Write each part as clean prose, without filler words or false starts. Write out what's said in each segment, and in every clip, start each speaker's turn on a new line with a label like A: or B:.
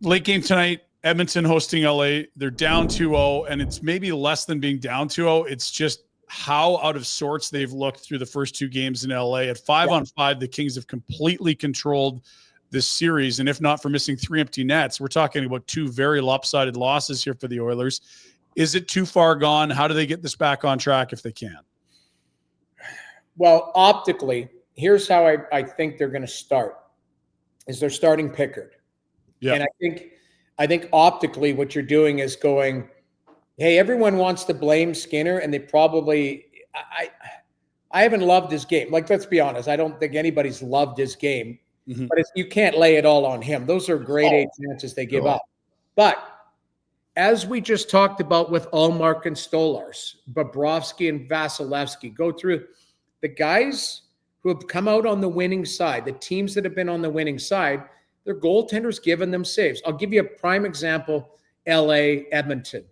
A: Late game tonight, Edmonton hosting LA. They're down 2-0, and it's maybe less than being down 2-0. It's just how out of sorts they've looked through the first two games in LA. At 5-on-5, the Kings have completely controlled this series, and if not for missing 3 empty nets, we're talking about 2 very lopsided losses here for the Oilers. Is it too far gone? How do they get this back on track if they can?
B: Well, optically, here's how I think they're going to start, is they're starting Pickard. Yeah. And I think optically what you're doing is going, hey, everyone wants to blame Skinner, and they probably I haven't loved his game. Like, let's be honest, I don't think anybody's loved his game. Mm-hmm. But you can't lay it all on him. Those are grade A chances they give up. But as we just talked about with Ullmark and Stolarz, Bobrovsky and Vasilevsky, go through the guys who have come out on the winning side, the teams that have been on the winning side, their goaltenders giving them saves. I'll give you a prime example, LA, Edmonton.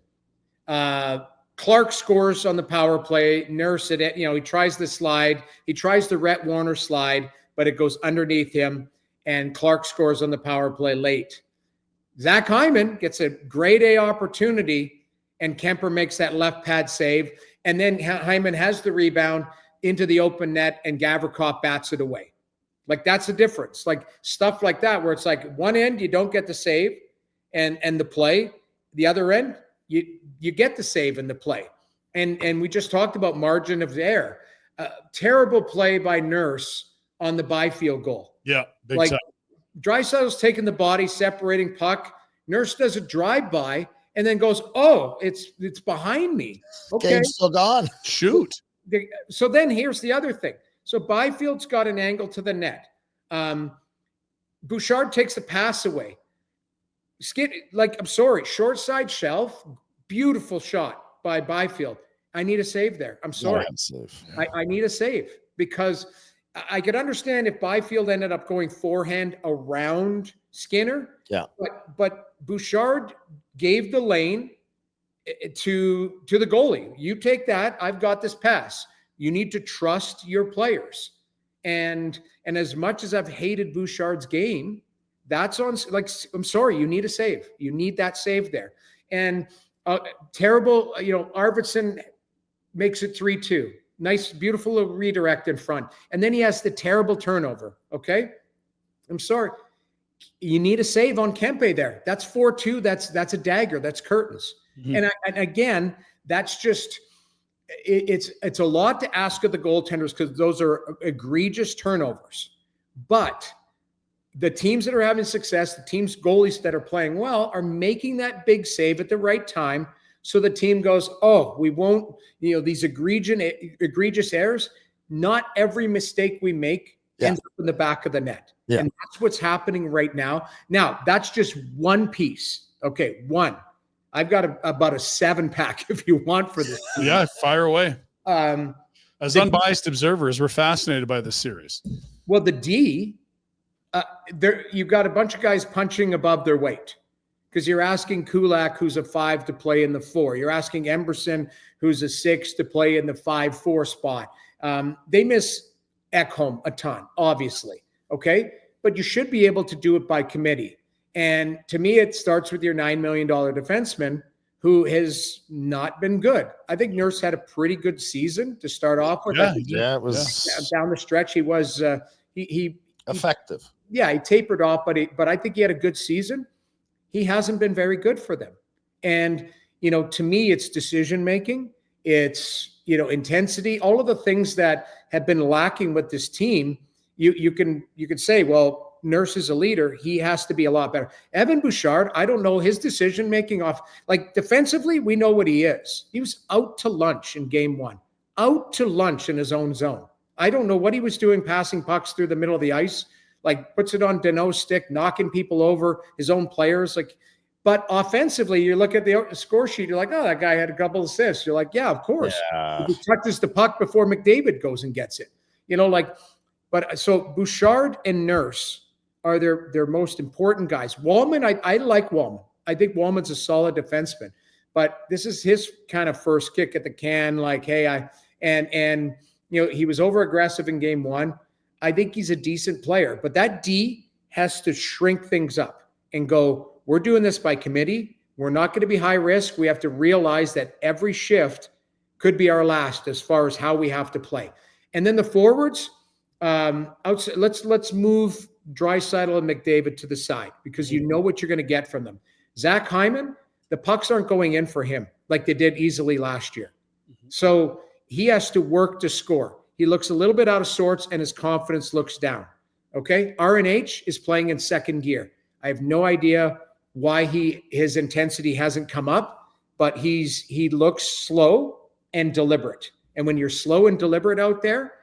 B: Clark scores on the power play. Nurse, he tries the slide. He tries the Rhett Warner slide, but it goes underneath him, and Clark scores on the power play late. Zach Hyman gets a grade A opportunity, and Kemper makes that left pad save, and then Hyman has the rebound into the open net, and Gavrikov bats it away. Like, that's the difference. Like, stuff like that, where it's like one end, you don't get the save and the play. The other end, you get the save and the play. And we just talked about margin of error. Terrible play by Nurse on the Byfield goal.
A: Yeah, big
B: like
A: time.
B: Draisaitl's taking the body, separating puck. Nurse does a drive-by and then goes, oh, it's behind me. Okay.
C: Game's still gone.
A: Shoot.
B: So then here's the other thing. So Byfield's got an angle to the net. Bouchard takes the pass away. I'm sorry, short side shelf, beautiful shot by Byfield. I need a save there. I'm sorry. I need a save, because I could understand if Byfield ended up going forehand around Skinner.
C: Yeah.
B: But Bouchard gave the lane to the goalie. You take that. I've got this pass. You need to trust your players. And as much as I've hated Bouchard's game, that's on, like, I'm sorry, you need a save. You need that save there. And terrible, Arvidsson makes it 3-2. Nice, beautiful little redirect in front. And then he has the terrible turnover, okay? I'm sorry. You need a save on Kempe there. That's 4-2. That's a dagger. That's curtains. Mm-hmm. And again, that's just it's a lot to ask of the goaltenders, because those are egregious turnovers. But the teams that are having success, the teams goalies that are playing well, are making that big save at the right time. So the team goes, oh, we won't, these egregious errors. Not every mistake we make ends up in the back of the net. Yeah. And that's what's happening right now. Now, that's just one piece. Okay, one. I've got about a 7-pack if you want for this.
A: Yeah, fire away. As unbiased observers, we're fascinated by this series.
B: Well, the D, you've got a bunch of guys punching above their weight, because you're asking Kulak, who's a 5, to play in the 4. You're asking Emberson, who's a 6, to play in the 5-4 spot. They miss Ekholm a ton, obviously. Okay, but you should be able to do it by committee. And to me, it starts with your $9 million defenseman, who has not been good. I think Nurse had a pretty good season to start off with.
C: Yeah, it was
B: down the stretch. He was he
C: effective.
B: He tapered off, but I think he had a good season. He hasn't been very good for them. And to me, it's decision making, it's intensity, all of the things that have been lacking with this team. You can say, well, Nurse is a leader. He has to be a lot better. Evan Bouchard, I don't know his decision-making defensively, we know what he is. He was out to lunch in game 1, out to lunch in his own zone. I don't know what he was doing, passing pucks through the middle of the ice, puts it on Deneau's stick, knocking people over, his own players. But offensively, you look at the score sheet, you're like, oh, that guy had a couple assists. You're like, yeah, of course. Yeah. He touches the puck before McDavid goes and gets it. But so Bouchard and Nurse are their most important guys. Wallman, I like Wallman. I think Wallman's a solid defenseman, but this is his kind of first kick at the can. He was over aggressive in game 1. I think he's a decent player, but that D has to shrink things up and go, we're doing this by committee. We're not going to be high risk. We have to realize that every shift could be our last as far as how we have to play. And then the forwards, outside, let's move Draisaitl and McDavid to the side, because you know what you're going to get from them. Zach Hyman, the pucks aren't going in for him like they did easily last year. So he has to work to score. He looks a little bit out of sorts and his confidence looks down. Okay. RNH is playing in second gear. I have no idea why his intensity hasn't come up, but he looks slow and deliberate. And when you're slow and deliberate out there,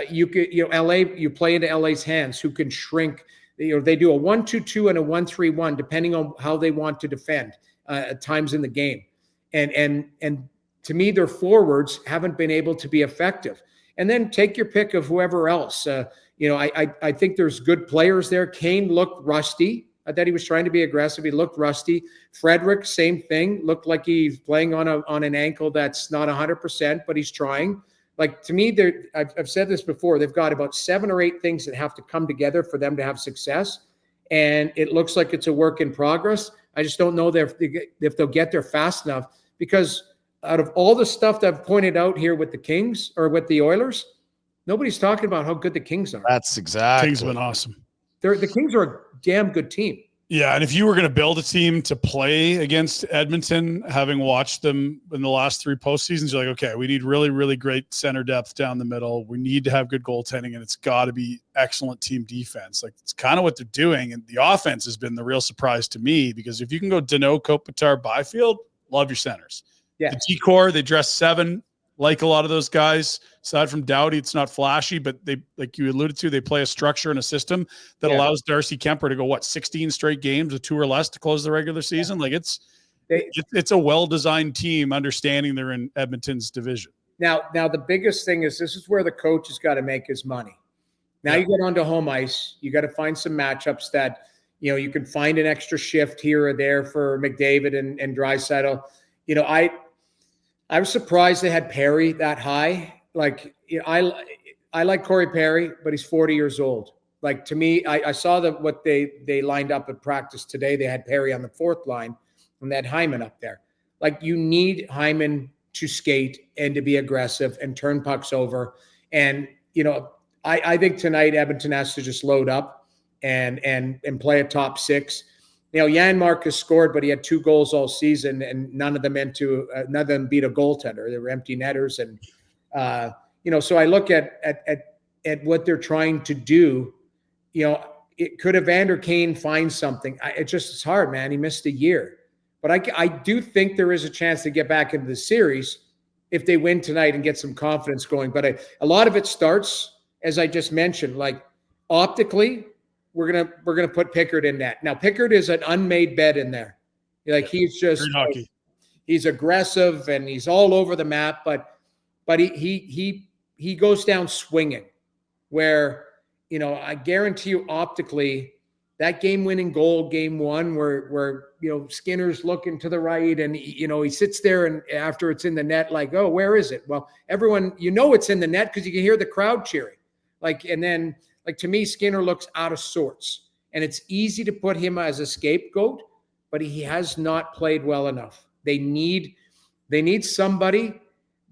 B: you play into LA's hands, who can shrink. They do a 1-2-2 and a 1-3-1, depending on how they want to defend at times in the game. And to me, their forwards haven't been able to be effective. And then take your pick of whoever else. I think there's good players there. Kane looked rusty. I thought he was trying to be aggressive. He looked rusty. Frederick, same thing. Looked like he's playing on an ankle that's not 100%, but he's trying. Like, to me, I've said this before, they've got about 7 or 8 things that have to come together for them to have success. And it looks like it's a work in progress. I just don't know if they'll get there fast enough, because out of all the stuff that I've pointed out here with the Kings or with the Oilers, nobody's talking about how good the Kings are.
C: That's exactly.
A: Kings have been awesome.
B: The Kings are a damn good team.
A: Yeah, and if you were going to build a team to play against Edmonton, having watched them in the last 3 postseasons, you're like, okay, we need really, really great center depth down the middle. We need to have good goaltending, and it's got to be excellent team defense. Like, it's kind of what they're doing, and the offense has been the real surprise to me, because if you can go Danault, Kopitar, Byfield, love your centers. Yeah. The D-core, they dress 7, like a lot of those guys. Aside from Doughty, it's not flashy, but they, like you alluded to, they play a structure and a system that allows Darcy Kemper to go 16 straight games with 2 or less to close the regular season. Like, it's a well-designed team, understanding they're in Edmonton's division.
B: Now the biggest thing is, this is where the coach has got to make his money. Now you get onto home ice, you got to find some matchups that, you can find an extra shift here or there for McDavid and Draisaitl. I was surprised they had Perry that high. Like, I like Corey Perry, but he's 40 years old. Like, to me, I saw what they lined up at practice today. They had Perry on the 4th line, and they had Hyman up there. Like, you need Hyman to skate and to be aggressive and turn pucks over. And, I think tonight Edmonton has to just load up and play a top 6. Jan Marcus scored, but he had 2 goals all season, and none of them beat a goaltender. They were empty netters. And, so I look at what they're trying to do. Could Evander Kane find something? It's hard, man. He missed a year. But I do think there is a chance to get back into the series if they win tonight and get some confidence going. But a lot of it starts, as I just mentioned, like, optically, we're gonna put Pickard in net. Now, Pickard is an unmade bed in there. Like, he's aggressive and he's all over the map, but he goes down swinging. Where, I guarantee you, optically, that game-winning goal, game 1, where Skinner's looking to the right and he sits there, and after it's in the net, like, oh, where is it? Well, everyone, it's in the net because you can hear the crowd cheering. Like, and then. Like, to me, Skinner looks out of sorts, and it's easy to put him as a scapegoat, but he has not played well enough. They need somebody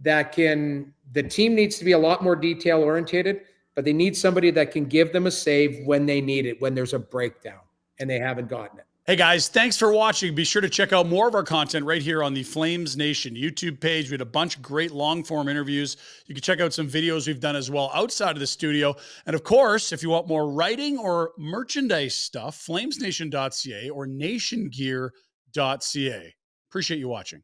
B: that can. The team needs to be a lot more detail oriented, but they need somebody that can give them a save when they need it, when there's a breakdown, and they haven't gotten it.
A: Hey guys, thanks for watching. Be sure to check out more of our content right here on the Flames Nation YouTube page. We had a bunch of great long-form interviews. You can check out some videos we've done as well outside of the studio. And of course, if you want more writing or merchandise stuff, flamesnation.ca or nationgear.ca. Appreciate you watching.